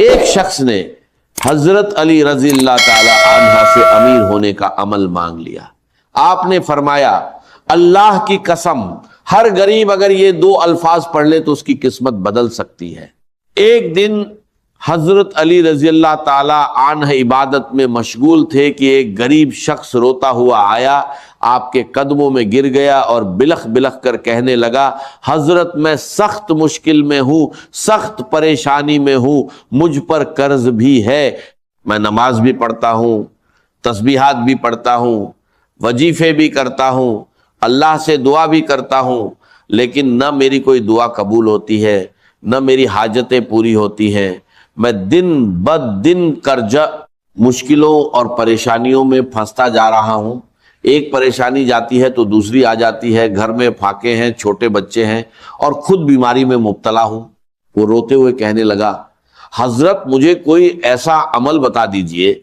ایک شخص نے حضرت علی رضی اللہ تعالی عنہ سے امیر ہونے کا عمل مانگ لیا. آپ نے فرمایا اللہ کی قسم ہر غریب اگر یہ 2 الفاظ پڑھ لے تو اس کی قسمت بدل سکتی ہے. ایک دن حضرت علی رضی اللہ تعالی عنہ عبادت میں مشغول تھے کہ ایک غریب شخص روتا ہوا آیا, آپ کے قدموں میں گر گیا اور بلخ بلخ کر کہنے لگا حضرت میں سخت مشکل میں ہوں, سخت پریشانی میں ہوں, مجھ پر قرض بھی ہے, میں نماز بھی پڑھتا ہوں, تسبیحات بھی پڑھتا ہوں, وظیفے بھی کرتا ہوں, اللہ سے دعا بھی کرتا ہوں, لیکن نہ میری کوئی دعا قبول ہوتی ہے نہ میری حاجتیں پوری ہوتی ہیں. میں دن بد دن قرضہ مشکلوں اور پریشانیوں میں پھنستا جا رہا ہوں. ایک پریشانی جاتی ہے تو دوسری آ جاتی ہے, گھر میں پھاکے ہیں, چھوٹے بچے ہیں اور خود بیماری میں مبتلا ہوں. وہ روتے ہوئے کہنے لگا حضرت مجھے کوئی ایسا عمل بتا دیجئے,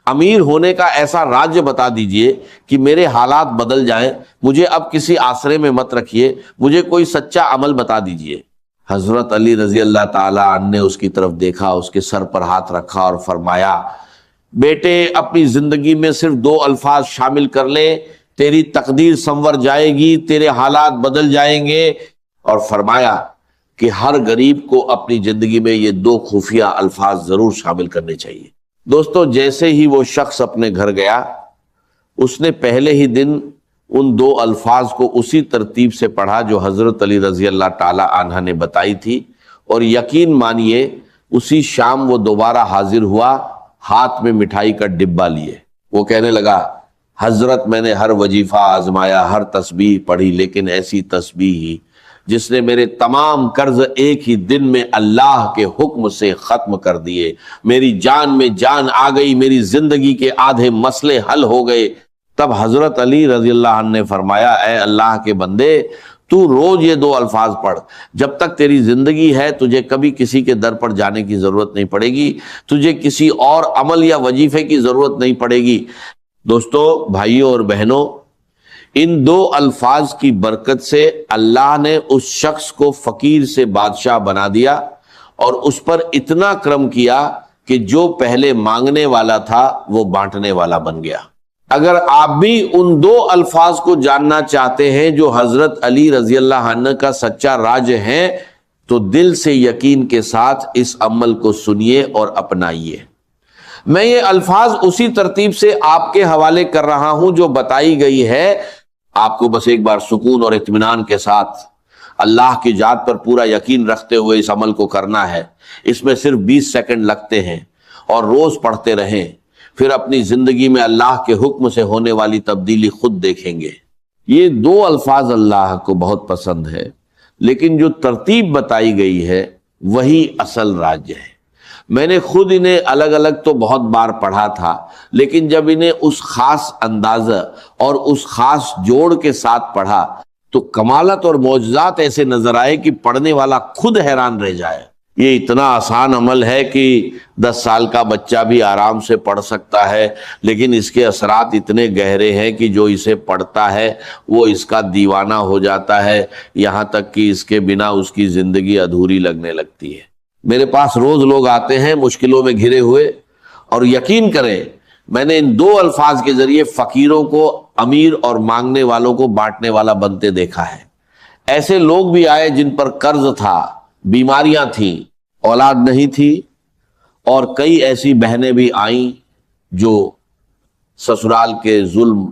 امیر ہونے کا ایسا راز بتا دیجئے کہ میرے حالات بدل جائیں, مجھے اب کسی آسرے میں مت رکھیے, مجھے کوئی سچا عمل بتا دیجئے. حضرت علی رضی اللہ تعالی عنہ نے اس کی طرف دیکھا, اس کے سر پر ہاتھ رکھا اور فرمایا بیٹے اپنی زندگی میں صرف 2 الفاظ شامل کر لے, تیری تقدیر سنور جائے گی, تیرے حالات بدل جائیں گے. اور فرمایا کہ ہر غریب کو اپنی زندگی میں یہ 2 خفیہ الفاظ ضرور شامل کرنے چاہیے. دوستو جیسے ہی وہ شخص اپنے گھر گیا, اس نے پہلے ہی دن ان 2 الفاظ کو اسی ترتیب سے پڑھا جو حضرت علی رضی اللہ تعالی عنہ نے بتائی تھی, اور یقین مانیے اسی شام وہ دوبارہ حاضر ہوا ہاتھ میں مٹھائی کا ڈبہ لیے. وہ کہنے لگا حضرت میں نے ہر وظیفہ آزمایا, ہر تسبیح پڑھی, لیکن ایسی تسبیح ہی جس نے میرے تمام قرض ایک ہی دن میں اللہ کے حکم سے ختم کر دیے. میری جان میں جان آ گئی, میری زندگی کے آدھے مسئلے حل ہو گئے. تب حضرت علی رضی اللہ عنہ نے فرمایا اے اللہ کے بندے تو روز یہ 2 الفاظ پڑھ, جب تک تیری زندگی ہے تجھے کبھی کسی کے در پر جانے کی ضرورت نہیں پڑے گی, تجھے کسی اور عمل یا وظیفے کی ضرورت نہیں پڑے گی. دوستو بھائیوں اور بہنوں, ان 2 الفاظ کی برکت سے اللہ نے اس شخص کو فقیر سے بادشاہ بنا دیا اور اس پر اتنا کرم کیا کہ جو پہلے مانگنے والا تھا وہ بانٹنے والا بن گیا. اگر آپ بھی ان 2 الفاظ کو جاننا چاہتے ہیں جو حضرت علی رضی اللہ عنہ کا سچا راز ہے, تو دل سے یقین کے ساتھ اس عمل کو سنیے اور اپنائیے. میں یہ الفاظ اسی ترتیب سے آپ کے حوالے کر رہا ہوں جو بتائی گئی ہے. آپ کو بس ایک بار سکون اور اطمینان کے ساتھ اللہ کی ذات پر پورا یقین رکھتے ہوئے اس عمل کو کرنا ہے. اس میں صرف 20 سیکنڈ لگتے ہیں اور روز پڑھتے رہیں, پھر اپنی زندگی میں اللہ کے حکم سے ہونے والی تبدیلی خود دیکھیں گے. یہ 2 الفاظ اللہ کو بہت پسند ہے, لیکن جو ترتیب بتائی گئی ہے وہی اصل راز ہے. میں نے خود انہیں الگ الگ تو بہت بار پڑھا تھا, لیکن جب انہیں اس خاص اندازہ اور اس خاص جوڑ کے ساتھ پڑھا تو کمالات اور معجزات ایسے نظر آئے کہ پڑھنے والا خود حیران رہ جائے. یہ اتنا آسان عمل ہے کہ 10 سال کا بچہ بھی آرام سے پڑھ سکتا ہے, لیکن اس کے اثرات اتنے گہرے ہیں کہ جو اسے پڑھتا ہے وہ اس کا دیوانہ ہو جاتا ہے, یہاں تک کہ اس کے بنا اس کی زندگی ادھوری لگنے لگتی ہے. میرے پاس روز لوگ آتے ہیں مشکلوں میں گھرے ہوئے, اور یقین کریں میں نے ان 2 الفاظ کے ذریعے فقیروں کو امیر اور مانگنے والوں کو بانٹنے والا بنتے دیکھا ہے. ایسے لوگ بھی آئے جن پر قرض تھا, بیماریاں تھیں, اولاد نہیں تھی, اور کئی ایسی بہنیں بھی آئیں جو سسرال کے ظلم,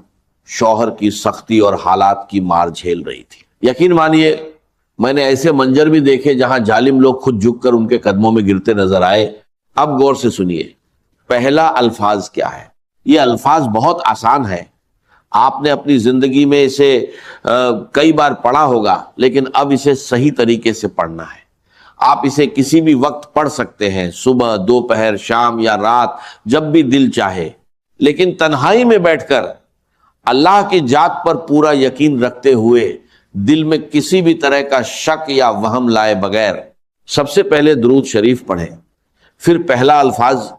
شوہر کی سختی اور حالات کی مار جھیل رہی تھی. یقین مانیے میں نے ایسے منظر بھی دیکھے جہاں ظالم لوگ خود جھک کر ان کے قدموں میں گرتے نظر آئے. اب غور سے سنیے پہلا الفاظ کیا ہے. یہ الفاظ بہت آسان ہے, آپ نے اپنی زندگی میں اسے کئی بار پڑھا ہوگا, لیکن اب اسے صحیح طریقے سے پڑھنا ہے. آپ اسے کسی بھی وقت پڑھ سکتے ہیں, صبح, دوپہر, شام یا رات, جب بھی دل چاہے, لیکن تنہائی میں بیٹھ کر اللہ کی ذات پر پورا یقین رکھتے ہوئے دل میں کسی بھی طرح کا شک یا وہم لائے بغیر سب سے پہلے درود شریف پڑھیں, پھر پہلا الفاظ,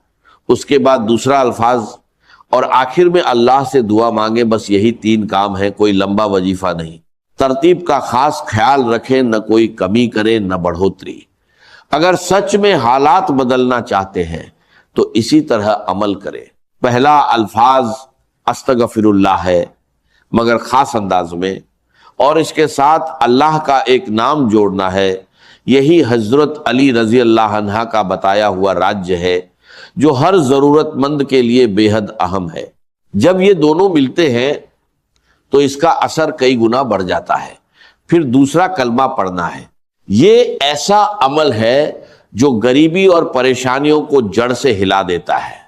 اس کے بعد دوسرا الفاظ, اور آخر میں اللہ سے دعا مانگیں. بس یہی 3 کام ہیں, کوئی لمبا وظیفہ نہیں. ترتیب کا خاص خیال رکھیں, نہ کوئی کمی کرے نہ بڑھوتری. اگر سچ میں حالات بدلنا چاہتے ہیں تو اسی طرح عمل کرے۔ پہلا الفاظ استغفر اللہ ہے مگر خاص انداز میں، اور اس کے ساتھ اللہ کا ایک نام جوڑنا ہے۔ یہی حضرت علی رضی اللہ عنہ کا بتایا ہوا راج ہے جو ہر ضرورت مند کے لیے بے حد اہم ہے۔ جب یہ دونوں ملتے ہیں تو اس کا اثر کئی گنا بڑھ جاتا ہے۔ پھر دوسرا کلمہ پڑھنا ہے۔ یہ ایسا عمل ہے جو غریبی اور پریشانیوں کو جڑ سے ہلا دیتا ہے۔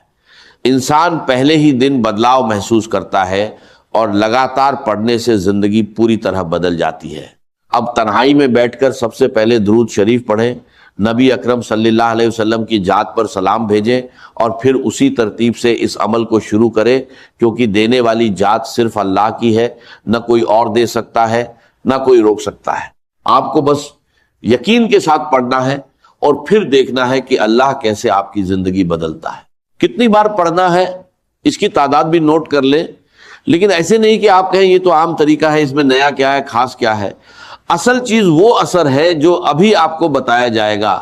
انسان پہلے ہی دن بدلاؤ محسوس کرتا ہے اور لگاتار پڑھنے سے زندگی پوری طرح بدل جاتی ہے۔ اب تنہائی میں بیٹھ کر سب سے پہلے درود شریف پڑھیں، نبی اکرم صلی اللہ علیہ وسلم کی ذات پر سلام بھیجیں، اور پھر اسی ترتیب سے اس عمل کو شروع کریں، کیونکہ دینے والی ذات صرف اللہ کی ہے، نہ کوئی اور دے سکتا ہے، نہ کوئی روک سکتا ہے۔ آپ کو بس یقین کے ساتھ پڑھنا ہے اور پھر دیکھنا ہے کہ اللہ کیسے آپ کی زندگی بدلتا ہے۔ کتنی بار پڑھنا ہے اس کی تعداد بھی نوٹ کر لیں، لیکن ایسے نہیں کہ آپ کہیں یہ تو عام طریقہ ہے، اس میں نیا کیا ہے، خاص کیا ہے۔ اصل چیز وہ اثر ہے جو ابھی آپ کو بتایا جائے گا۔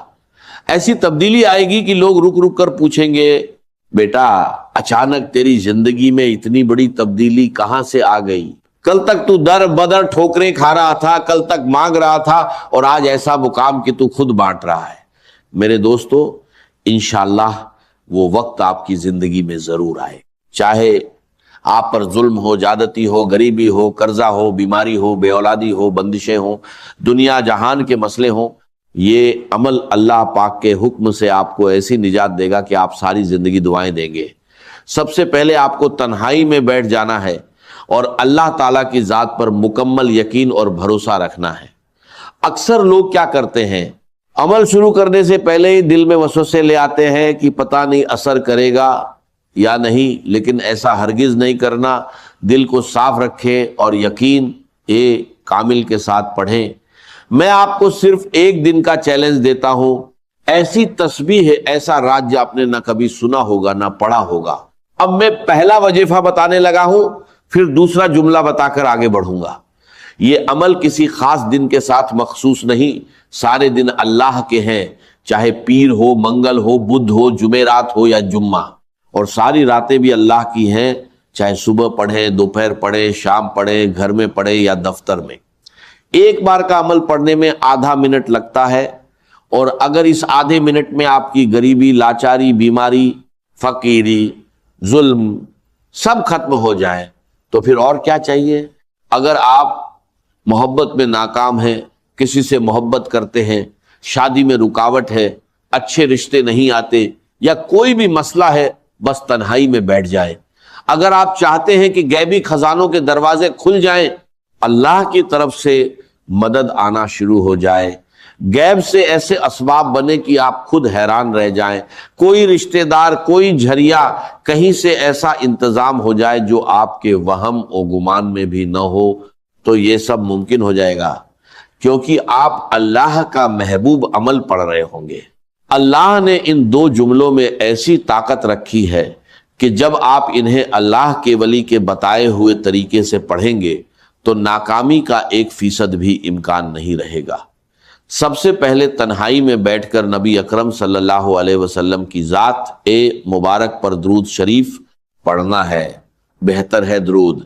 ایسی تبدیلی آئے گی کہ لوگ رک رک کر پوچھیں گے، بیٹا اچانک تیری زندگی میں اتنی بڑی تبدیلی کہاں سے آ گئی؟ کل تک تو در بدر ٹھوکریں کھا رہا تھا، کل تک مانگ رہا تھا، اور آج ایسا مقام کہ تو خود بانٹ رہا ہے۔ میرے دوستو، انشاءاللہ وہ وقت آپ کی زندگی میں ضرور آئے، چاہے آپ پر ظلم ہو، زیادتی ہو، غریبی ہو، قرضہ ہو، بیماری ہو، بے اولادی ہو، بندشیں ہوں، دنیا جہان کے مسئلے ہوں۔ یہ عمل اللہ پاک کے حکم سے آپ کو ایسی نجات دے گا کہ آپ ساری زندگی دعائیں دیں گے۔ سب سے پہلے آپ کو تنہائی میں بیٹھ جانا ہے اور اللہ تعالیٰ کی ذات پر مکمل یقین اور بھروسہ رکھنا ہے۔ اکثر لوگ کیا کرتے ہیں، عمل شروع کرنے سے پہلے ہی دل میں وسوسے لے آتے ہیں کہ پتہ نہیں اثر کرے گا یا نہیں، لیکن ایسا ہرگز نہیں کرنا۔ دل کو صاف رکھیں اور یقین کامل کے ساتھ پڑھیں۔ میں آپ کو صرف ایک دن کا چیلنج دیتا ہوں، ایسی تسبیح ہے، ایسا راج آپ نے نہ کبھی سنا ہوگا نہ پڑھا ہوگا۔ اب میں پہلا وظیفہ بتانے لگا ہوں، پھر دوسرا جملہ بتا کر آگے بڑھوں گا۔ یہ عمل کسی خاص دن کے ساتھ مخصوص نہیں، سارے دن اللہ کے ہیں، چاہے پیر ہو، منگل ہو، بدھ ہو، جمعرات ہو یا جمعہ، اور ساری راتیں بھی اللہ کی ہیں، چاہے صبح پڑھیں، دوپہر پڑھیں، شام پڑھیں، گھر میں پڑھیں یا دفتر میں۔ ایک بار کا عمل پڑھنے میں آدھا منٹ لگتا ہے، اور اگر اس آدھے منٹ میں آپ کی غریبی، لاچاری، بیماری، فقیری، ظلم سب ختم ہو جائیں تو پھر اور کیا چاہیے؟ اگر آپ محبت میں ناکام ہیں، کسی سے محبت کرتے ہیں، شادی میں رکاوٹ ہے، اچھے رشتے نہیں آتے، یا کوئی بھی مسئلہ ہے، بس تنہائی میں بیٹھ جائیں۔ اگر آپ چاہتے ہیں کہ غیبی خزانوں کے دروازے کھل جائیں، اللہ کی طرف سے مدد آنا شروع ہو جائے، غیب سے ایسے اسباب بنے کہ آپ خود حیران رہ جائیں، کوئی رشتہ دار، کوئی جھریا، کہیں سے ایسا انتظام ہو جائے جو آپ کے وہم و گمان میں بھی نہ ہو، تو یہ سب ممکن ہو جائے گا، کیونکہ آپ اللہ کا محبوب عمل پڑھ رہے ہوں گے۔ اللہ نے ان دو جملوں میں ایسی طاقت رکھی ہے کہ جب آپ انہیں اللہ کے ولی کے بتائے ہوئے طریقے سے پڑھیں گے تو ناکامی کا 1% بھی امکان نہیں رہے گا۔ سب سے پہلے تنہائی میں بیٹھ کر نبی اکرم صلی اللہ علیہ وسلم کی ذات مبارک پر درود شریف پڑھنا ہے۔ بہتر ہے درود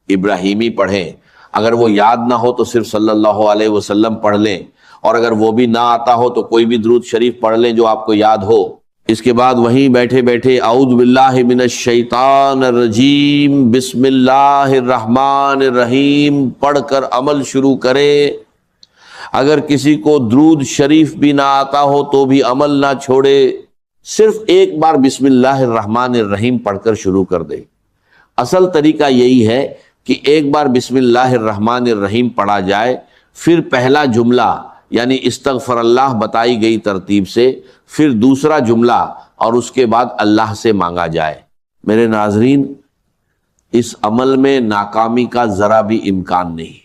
ابراہیمی پڑھیں، اگر وہ یاد نہ ہو تو صرف صلی اللہ علیہ وسلم پڑھ لیں، اور اگر وہ بھی نہ آتا ہو تو کوئی بھی درود شریف پڑھ لیں جو آپ کو یاد ہو۔ اس کے بعد وہیں بیٹھے بیٹھے اعوذ باللہ من الشیطان الرجیم بسم اللہ الرحمن الرحیم پڑھ کر عمل شروع کرے۔ اگر کسی کو درود شریف بھی نہ آتا ہو تو بھی عمل نہ چھوڑے، صرف ایک بار بسم اللہ الرحمن الرحیم پڑھ کر شروع کر دے۔ اصل طریقہ یہی ہے کہ ایک بار بسم اللہ الرحمن الرحیم پڑھا جائے، پھر پہلا جملہ یعنی استغفر اللہ بتائی گئی ترتیب سے، پھر دوسرا جملہ، اور اس کے بعد اللہ سے مانگا جائے۔ میرے ناظرین، اس عمل میں ناکامی کا ذرا بھی امکان نہیں۔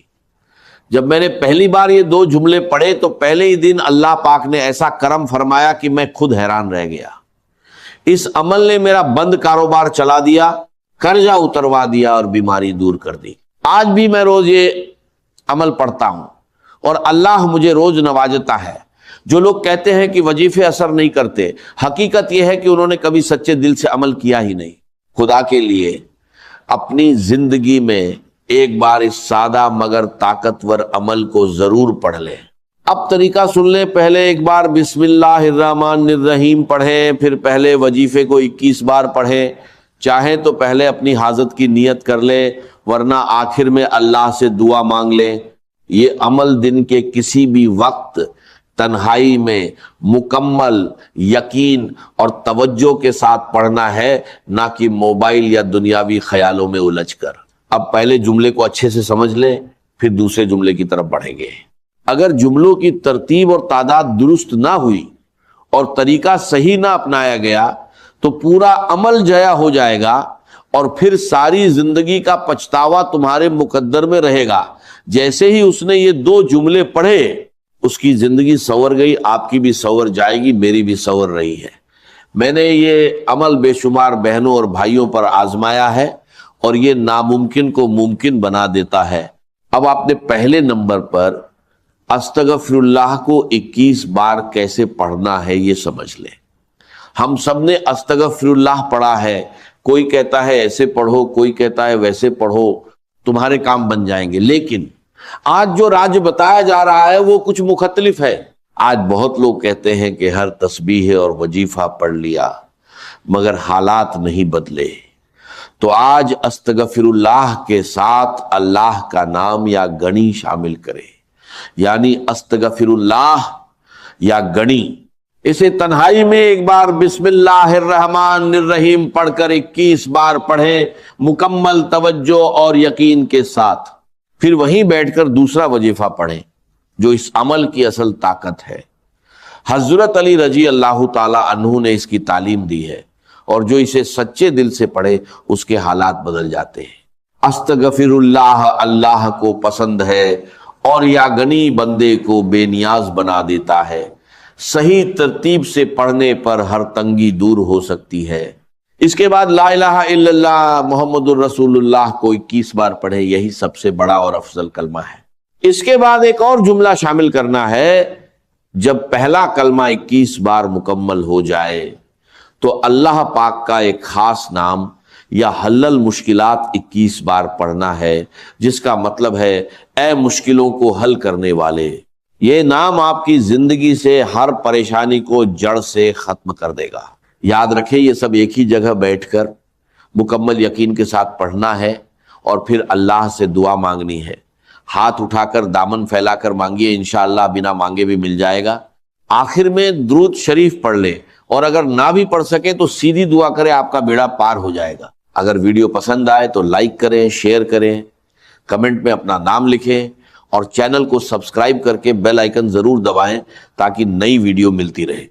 جب میں نے پہلی بار یہ دو جملے پڑھے تو پہلے ہی دن اللہ پاک نے ایسا کرم فرمایا کہ میں خود حیران رہ گیا۔ اس عمل نے میرا بند کاروبار چلا دیا، قرضہ اتروا دیا اور بیماری دور کر دی۔ آج بھی میں روز یہ عمل پڑھتا ہوں اور اللہ مجھے روز نوازتا ہے۔ جو لوگ کہتے ہیں کہ وظیفے اثر نہیں کرتے، حقیقت یہ ہے کہ انہوں نے کبھی سچے دل سے عمل کیا ہی نہیں۔ خدا کے لیے اپنی زندگی میں ایک بار اس سادہ مگر طاقتور عمل کو ضرور پڑھ لیں۔ اب طریقہ سن لیں، پہلے ایک بار بسم اللہ الرحمن الرحیم پڑھیں، پھر پہلے وظیفے کو 21 بار پڑھیں، چاہیں تو پہلے اپنی حاجت کی نیت کر لیں، ورنہ آخر میں اللہ سے دعا مانگ لیں۔ یہ عمل دن کے کسی بھی وقت تنہائی میں مکمل یقین اور توجہ کے ساتھ پڑھنا ہے، نہ کہ موبائل یا دنیاوی خیالوں میں الجھ کر۔ اب پہلے جملے کو اچھے سے سمجھ لیں، پھر دوسرے جملے کی طرف بڑھیں گے۔ اگر جملوں کی ترتیب اور تعداد درست نہ ہوئی اور طریقہ صحیح نہ اپنایا گیا تو پورا عمل ضائع ہو جائے گا، اور پھر ساری زندگی کا پچھتاوا تمہارے مقدر میں رہے گا۔ جیسے ہی اس نے یہ 2 جملے پڑھے، اس کی زندگی سنور گئی، آپ کی بھی سنور جائے گی، میری بھی سنور رہی ہے۔ میں نے یہ عمل بے شمار بہنوں اور بھائیوں پر آزمایا ہے، اور یہ ناممکن کو ممکن بنا دیتا ہے۔ اب آپ نے پہلے نمبر پر استغفر اللہ کو 21 بار کیسے پڑھنا ہے یہ سمجھ لیں۔ ہم سب نے استغفر اللہ پڑھا ہے، کوئی کہتا ہے ایسے پڑھو، کوئی کہتا ہے ویسے پڑھو، تمہارے کام بن جائیں گے۔ لیکن آج جو راج بتایا جا رہا ہے وہ کچھ مختلف ہے۔ آج بہت لوگ کہتے ہیں کہ ہر تسبیح اور وظیفہ پڑھ لیا، مگر حالات نہیں بدلے۔ تو آج استغفر اللہ کے ساتھ اللہ کا نام یا گنی شامل کرے، یعنی استغفر اللہ یا گنی۔ اسے تنہائی میں ایک بار بسم اللہ الرحمن الرحیم پڑھ کر 21 بار پڑھیں، مکمل توجہ اور یقین کے ساتھ۔ پھر وہیں بیٹھ کر دوسرا وظیفہ پڑھیں جو اس عمل کی اصل طاقت ہے۔ حضرت علی رضی اللہ تعالی عنہ نے اس کی تعلیم دی ہے، اور جو اسے سچے دل سے پڑھے اس کے حالات بدل جاتے ہیں۔ استغفر اللہ اللہ کو پسند ہے، اور یا گنی بندے کو بے نیاز بنا دیتا ہے۔ صحیح ترتیب سے پڑھنے پر ہر تنگی دور ہو سکتی ہے۔ اس کے بعد لا الہ الا اللہ محمد الرسول اللہ کو 21 بار پڑھیں، یہی سب سے بڑا اور افضل کلمہ ہے۔ اس کے بعد ایک اور جملہ شامل کرنا ہے۔ جب پہلا کلمہ 21 بار مکمل ہو جائے تو اللہ پاک کا ایک خاص نام یا حل المشکلات 21 بار پڑھنا ہے، جس کا مطلب ہے اے مشکلوں کو حل کرنے والے۔ یہ نام آپ کی زندگی سے ہر پریشانی کو جڑ سے ختم کر دے گا۔ یاد رکھیں، یہ سب ایک ہی جگہ بیٹھ کر مکمل یقین کے ساتھ پڑھنا ہے، اور پھر اللہ سے دعا مانگنی ہے۔ ہاتھ اٹھا کر دامن پھیلا کر مانگیے، انشاءاللہ بنا مانگے بھی مل جائے گا۔ آخر میں درود شریف پڑھ لیں، اور اگر نہ بھی پڑھ سکیں تو سیدھی دعا کریں، آپ کا بیڑا پار ہو جائے گا۔ اگر ویڈیو پسند آئے تو لائک کریں، شیئر کریں، کمنٹ میں اپنا نام لکھیں، اور چینل کو سبسکرائب کر کے بیل آئیکن ضرور دبائیں تاکہ نئی ویڈیو ملتی رہے۔